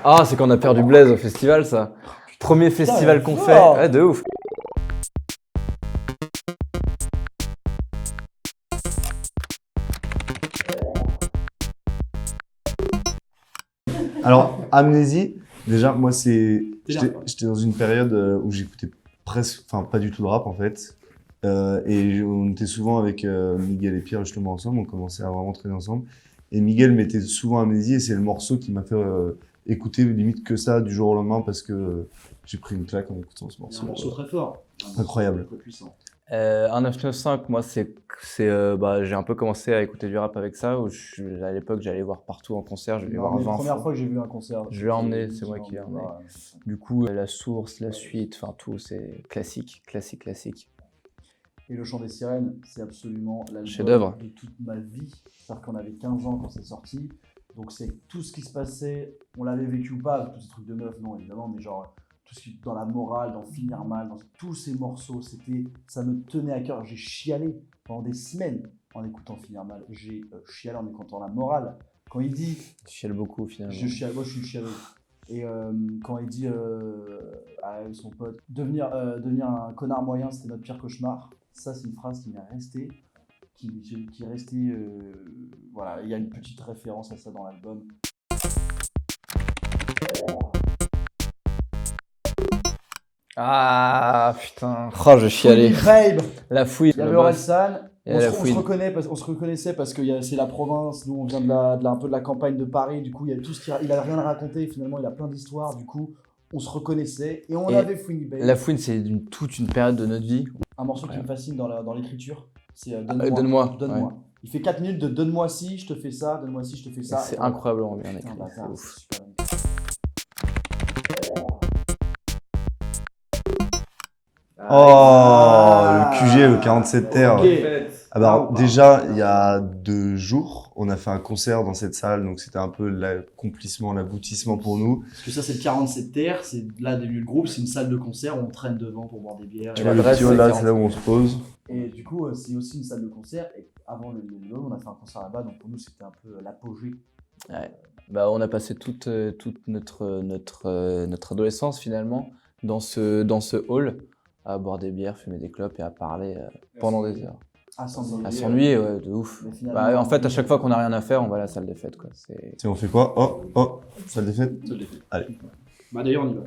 Ah, c'est quand on a perdu Blaise au festival, ça. Premier festival qu'on fait. fort. Ouais, de ouf. Alors, Amnésie, déjà, moi, j'étais dans une période où j'écoutais presque, enfin, pas du tout de rap, en fait. Et on était souvent avec Miguel et Pierre, justement, ensemble. On commençait à vraiment traîner ensemble. Et Miguel mettait souvent Amnésie, et c'est le morceau qui m'a fait écouter limite que ça du jour au lendemain, parce que j'ai pris une claque en écoutant ce C'est morceau. un morceau très fort. Incroyable. Très puissant. 1995, moi, j'ai un peu commencé à écouter du rap avec ça. À l'époque, j'allais voir partout en concert. Je vais voir 20 La première fois. fois que j'ai vu un concert. Je l'ai emmené, c'est moi qui l'ai emmené. Du coup, la source, la suite, enfin tout, c'est classique. Et Le Chant des Sirènes, c'est absolument l'album Chef-d'œuvre. de toute ma vie. C'est-à-dire qu'on avait 15 ans quand c'est sorti. Donc c'est tout ce qui se passait, on l'avait vécu ou pas, tous ces trucs de meuf, non évidemment, mais genre tout ce qui dans la morale, dans Finir mal, dans tous ces morceaux, ça me tenait à cœur. J'ai chialé pendant des semaines en écoutant Finir mal. J'ai chialé en écoutant la morale. Quand il dit, Tu chiales beaucoup finalement. moi je suis chialé. Et quand il dit à son pote, devenir un connard moyen, c'était notre pire cauchemar. Ça, c'est une phrase qui m'est restée, qui est restée. Voilà, il y a une petite référence à ça dans l'album. Ah putain, oh je chialais. Babe. La fouille. Il y avait Orelsan. Et On la se fouine. reconnaissait parce que c'est la province. Nous, on vient un peu de la campagne de Paris. Du coup, il y a tout il a rien à raconter. Finalement, il a plein d'histoires. Du coup, on se reconnaissait et on Et avait Fouini Babe. La fouine, c'est toute une période de notre vie. Un morceau qui me fascine dans l'écriture, c'est Donne-moi. Donne-moi. Ouais. Il fait 4 minutes de donne-moi si, je te fais ça, donne-moi si, je te fais ça. C'est incroyablement bien Putain, écrit. bâtard, C'est ouf. c'est super bien. Oh, le QG, le 47 terres. Ok. Ah bah, alors, déjà, il y a 2 jours, on a fait un concert dans cette salle, donc c'était un peu l'accomplissement, l'aboutissement pour nous. Parce que ça, c'est le 47 terres, c'est là début le groupe, c'est une salle de concert où on traîne devant pour boire des bières. Tu Et vois, le l'adresse, petit hall c'est là, 40. c'est là où on se pose. Et du coup, c'est aussi une salle de concert. Et avant le on a fait un concert là-bas, donc pour nous, c'était un peu l'apogée. Ouais. Bah, on a passé toute notre adolescence finalement dans ce hall à boire des bières, fumer des clopes et à parler pendant des heures. À s'ennuyer. À s'ennuyer, ouais, de ouf. Mais finalement, Bah, en fait, à chaque fois qu'on n'a rien à faire, on va à la salle des fêtes, quoi. C'est... Tu sais, on fait quoi? Oh, salle des fêtes. Ça l'ai fait. Allez. Bah d'ailleurs, on y va.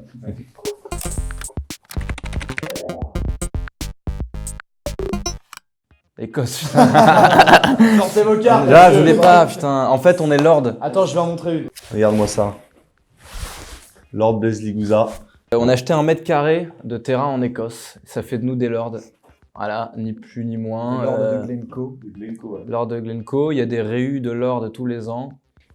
Écosse. Sortez vos cartes. Là, je l'ai pas, putain. En fait, on est Lord. Attends, je vais en montrer une. Regarde-moi ça. Lord Blaise Ligouza. On a acheté 1 mètre carré de terrain en Écosse. Ça fait de nous des Lords. Voilà, ni plus ni moins. L'ordre de Glencoe. Lord de Glencoe. Il y a des réus de Lord tous les ans.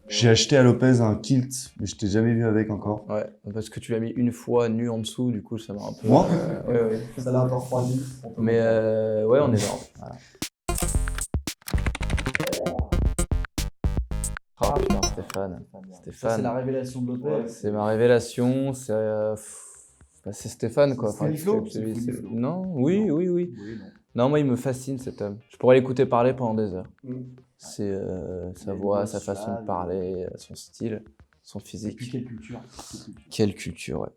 J'ai acheté à Lopez un kilt, mais je t'ai jamais vu avec encore. Ouais, parce que tu l'as mis une fois nu en dessous, du coup, ça m'a un peu. Moi Ouais. Ça l'a encore refroidi. Mais ouais, on est Lord. Voilà. Oh putain, Stéphane. Ça, c'est la révélation de l'hôtel. C'est ma révélation, c'est Stéphane quoi. C'est Flo c'est- C'est Flo. Non, oui. Oui, non. Non, moi il me fascine cet homme. Je pourrais l'écouter parler pendant des heures. C'est sa Il voix, est sa façon de suave. parler, son style, son Et puis physique. quelle culture. Quelle culture, ouais.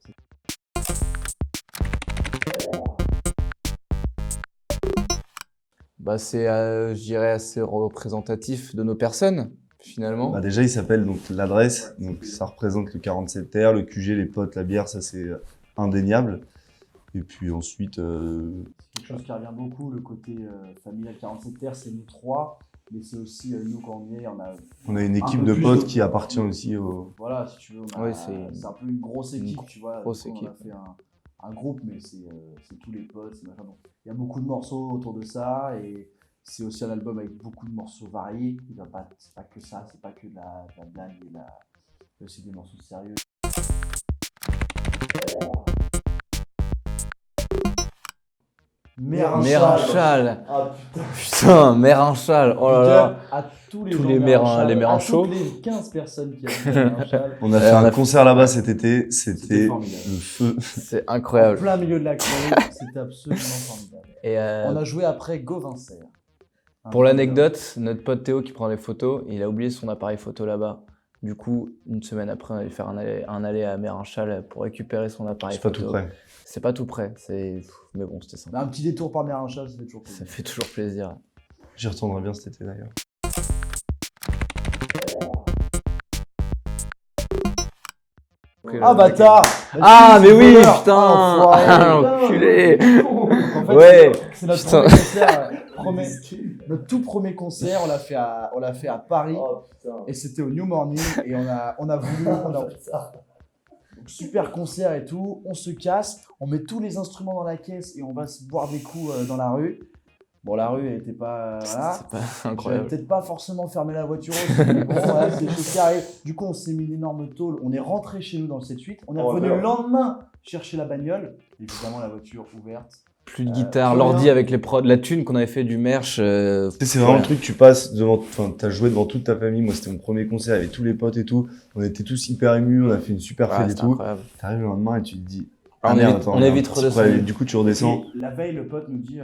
Bah c'est, je dirais, assez représentatif de nos personnes, finalement. Bah déjà, il s'appelle donc l'adresse, donc ça représente le 47 terres, le QG, les potes, la bière, ça c'est indéniable. Et puis ensuite, Quelque chose qui revient beaucoup, le côté familial 47 terres, c'est nous trois, mais c'est aussi nous quand on y est, on a une Un équipe peu de plus potes de- qui appartient aussi au. voilà, si tu veux, Oui, c'est un peu une grosse équipe, tu vois. grosse Du coup, équipe. On a fait un groupe, mais c'est tous les potes, c'est machin. Donc, il y a beaucoup de morceaux autour de ça, et c'est aussi un album avec beaucoup de morceaux variés. C'est pas que ça, c'est pas que de la blague, il y a aussi des morceaux sérieux. Mère un châle. Ah putain. Putain, mère un châle. Oh là là. À tous les Tous gens les de mérins- Châle, les mérins à chauds. toutes les 15 personnes qui habitent Mère un Châle. On a fait on un a concert là-bas cet été, C'était c'était formidable. le feu. C'est En incroyable. plein milieu de la crème, c'était absolument formidable. Et On a joué après Gauvincer. pour l'anecdote, notre pote Théo qui prend les photos, il a oublié son appareil photo là-bas. Du coup, une semaine après, on allait faire un aller à Mérinchal pour récupérer son appareil C'est pas photo. tout près. C'est pas tout près, mais bon, c'était sympa. Un petit détour par Mérinchal, ça fait toujours plaisir. Ça fait toujours plaisir. J'y retournerai bien cet été d'ailleurs. Ah bâtard! Ah, mais oui, voleur. putain! Enfoiré. Ah, l'enculé! En fait, Ouais. c'est notre Putain. premier concert. Notre tout premier concert, on l'a fait à Paris. Et c'était au New Morning. Et on a voulu. Donc, super concert et tout. On se casse. On met tous les instruments dans la caisse et on va se boire des coups dans la rue. Bon, la rue, elle était pas. Voilà. C'est pas J'avais incroyable. peut-être pas forcément fermé la voiture aussi, mais bon, voilà, c'est des choses qui arrivent. Du coup, on s'est mis une énorme tôle. On est rentré chez nous dans le 7-8. On est revenu le lendemain chercher la bagnole. Évidemment, la voiture ouverte. Plus de guitare, plus l'ordi rien. avec les prods, la thune qu'on avait fait du merch. C'est vraiment le truc, tu passes devant, enfin, t'as joué devant toute ta famille. Moi, c'était mon premier concert avec tous les potes et tout. On était tous hyper émus, on a fait une super fête et C'était tout. incroyable. T'arrives le lendemain et tu te dis, Ah, on est vite- on est vite c'est redescendu. vrai, Du coup, tu redescends. Et la veille, le pote nous dit,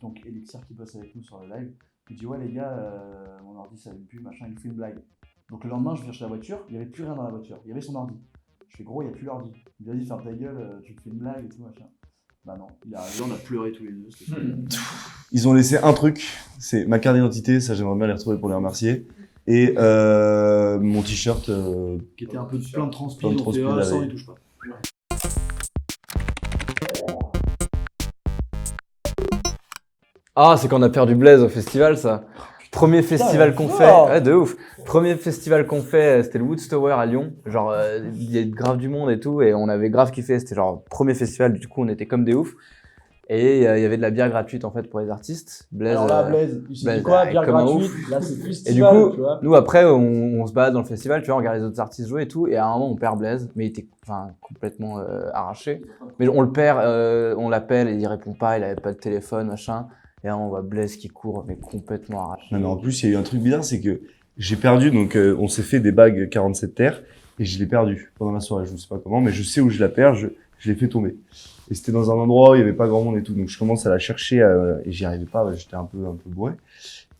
donc Elixir qui bosse avec nous sur le live, il dit ouais les gars, mon ordi ça n'allume plus, machin, il nous fait une blague. Donc le lendemain, je viens chercher la voiture, il n'y avait plus rien dans la voiture, il y avait son ordi. Je fais gros, il n'y a plus l'ordi. Il lui a dit ferme ta gueule, tu me fais une blague et tout machin. Bah non, il est arrivé, on a pleuré tous les deux. C'était super. Ils ont laissé un truc, c'est ma carte d'identité, ça j'aimerais bien les retrouver pour les remercier. Et mon t-shirt, Qui était un peu plein de transpi, Plein de on fait transpi, la ça, on veille. y touche pas. Ah, c'est quand on a perdu Blaise au festival, ça. Premier festival qu'on fait. fort. Ouais, de ouf. Premier festival qu'on fait, c'était le Woodstower à Lyon. Genre, il y a grave du monde et tout, et on avait grave kiffé. C'était genre premier festival, du coup, on était comme des oufs. Et il y avait de la bière gratuite en fait pour les artistes. Blaise. Alors là, Blaise, il s'est Blaise, dit quoi, ouais, bière comme un gratuite, ouf. là c'est Et du festival, coup, tu vois. nous après, on se balade dans le festival, tu vois, on regarde les autres artistes jouer et tout, et à un moment, on perd Blaise, mais il était complètement arraché. Mais on le perd, on l'appelle, et il répond pas, il avait pas de téléphone, machin. Et là, on voit Blaise qui court, mais complètement arraché. non mais en plus il y a eu un truc bizarre, c'est que j'ai perdu, donc on s'est fait des bagues 47 terres et je l'ai perdu pendant la soirée, je ne sais pas comment, mais je sais où je la perds, je l'ai fait tomber. Et c'était dans un endroit où il y avait pas grand monde et tout, donc je commence à la chercher et j'y arrivais pas, j'étais un peu bourré.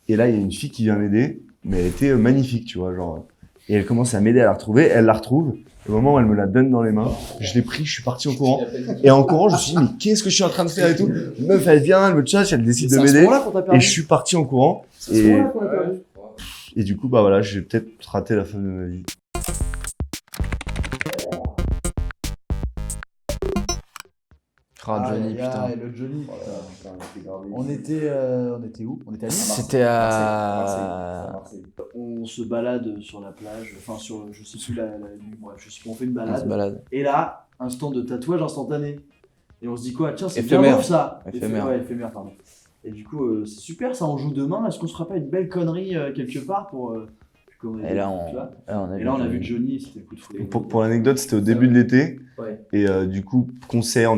Et là il y a une fille qui vient m'aider, mais elle était magnifique, tu vois, genre. Et elle commence à m'aider à la retrouver, elle la retrouve. Au moment où elle me la donne dans les mains, je l'ai pris, je suis parti en courant. Et en courant, je me suis dit, mais qu'est-ce que je suis en train de faire et tout? La meuf, elle vient, elle me tchatche, elle décide de C'est à ce m'aider. moment-là qu'on t'a perdu. Et je suis parti en courant. C'est à ce moment-là qu'on a perdu. Et du coup, bah voilà, j'ai peut-être raté la fin de ma vie. Ah, Johnny, putain. Et le Johnny, putain. On était où? On était à Nice. C'était à. On se balade sur la plage, enfin sur, je sais plus bref, je sais pas, on fait une On se balade. balade. Et là, instant de tatouage instantané. Et on se dit quoi? Tiens, c'est Éphémère. bien beau ça. Éphémère. Ouais, éphémère, pardon. Et du coup, c'est super, ça on joue demain. Est-ce qu'on se fera pas une belle connerie quelque part pour. Et là, on a vu Johnny, c'était le coup de folie. Pour l'anecdote, c'était au début de l'été. Ouais. Et du coup, concert,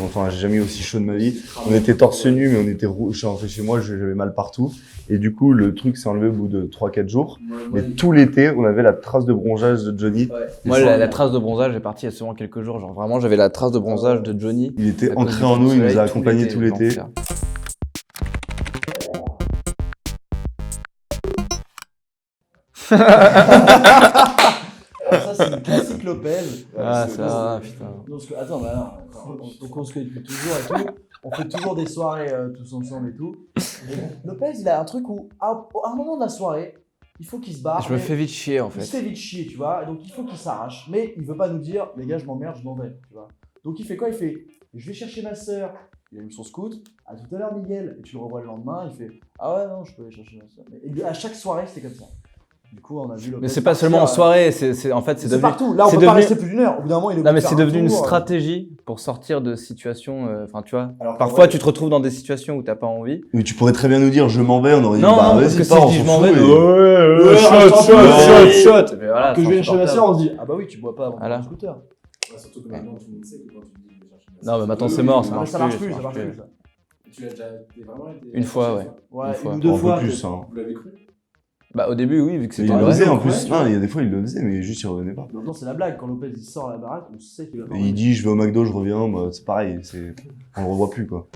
enfin, j'ai jamais eu aussi chaud de ma vie. On était torse nu, mais on était rouge. Je suis rentré chez moi, j'avais mal partout. Et du coup, le truc s'est enlevé au bout de 3-4 jours. Mais tout l'été, on avait la trace de bronzage de Johnny. Ouais. Et Moi, ça, la trace de bronzage est partie il y a seulement quelques jours. Genre, vraiment, j'avais la trace de bronzage de Johnny. il était à cause entré du en nous, il nous soleil a accompagnés tout l'été. l'enfer. Alors ça, c'est une classique Lopez. Ah, C'est- ça va, putain. Attends, bah non. Donc on se connaît depuis toujours et tout. On fait toujours des soirées tous ensemble et tout. Et Lopez, il a un truc où, à un moment de la soirée, il faut qu'il se barre. Je me mais fais vite chier en Il se fait. fait vite chier, tu vois. Donc il faut qu'il s'arrache. Mais il veut pas nous dire, les gars, je m'emmerde, je m'en vais, tu vois. Donc il fait quoi? Il fait, je vais chercher ma sœur. Il allume son scout. À tout à l'heure, Miguel. Et tu le revois le lendemain. Il fait, ah ouais, non, je peux aller chercher ma sœur. Et à chaque soirée, c'était comme ça. Du coup, on a vu Lopez. Mais c'est pas partir, seulement en soirée, en fait, c'est c'est devenu. partout. Là, on c'est peut pas devenu- rester plus d'une heure. Au bout d'un moment, il est Non, mais obligé de c'est faire un devenu une tour, stratégie pour sortir de situations. Enfin, tu vois. Alors, Parfois, tu te retrouves dans des situations où t'as pas envie. Mais tu pourrais très bien nous dire, je m'en vais, on aurait dit, Non, bah non, parce vas-y, que si pars, je on dis je s'en m'en vais, fout, Ouais, shot, reste shot, tranquille. shot, shot. Mais voilà, Que je c'est vais chercher ma insupportable. sœur, on se dit, ah bah oui, tu bois pas avant Voilà. le scooter. Ouais, surtout que maintenant tout le monde sait que quand tu dis je vais chercher Non, mais maintenant c'est mort, ça Ah, marche ça marche plus, plus, ça ça marche marche plus. ça. Tu l'as déjà vraiment été Une fois, ouais. Ouais, Une fois. une ou deux Un fois. peu plus, hein. Vous l'avez cru? Bah, au début, oui, vu que Il c'était le vrai. faisait en ouais, plus. tu Non, vois. il y a des fois, il le faisait, mais juste il revenait pas. Maintenant, c'est la blague. Quand Lopez il sort à la baraque, on sait qu'il va pas Et il dit, je vais au McDo, je reviens, bah, c'est pareil, on le revoit plus, quoi.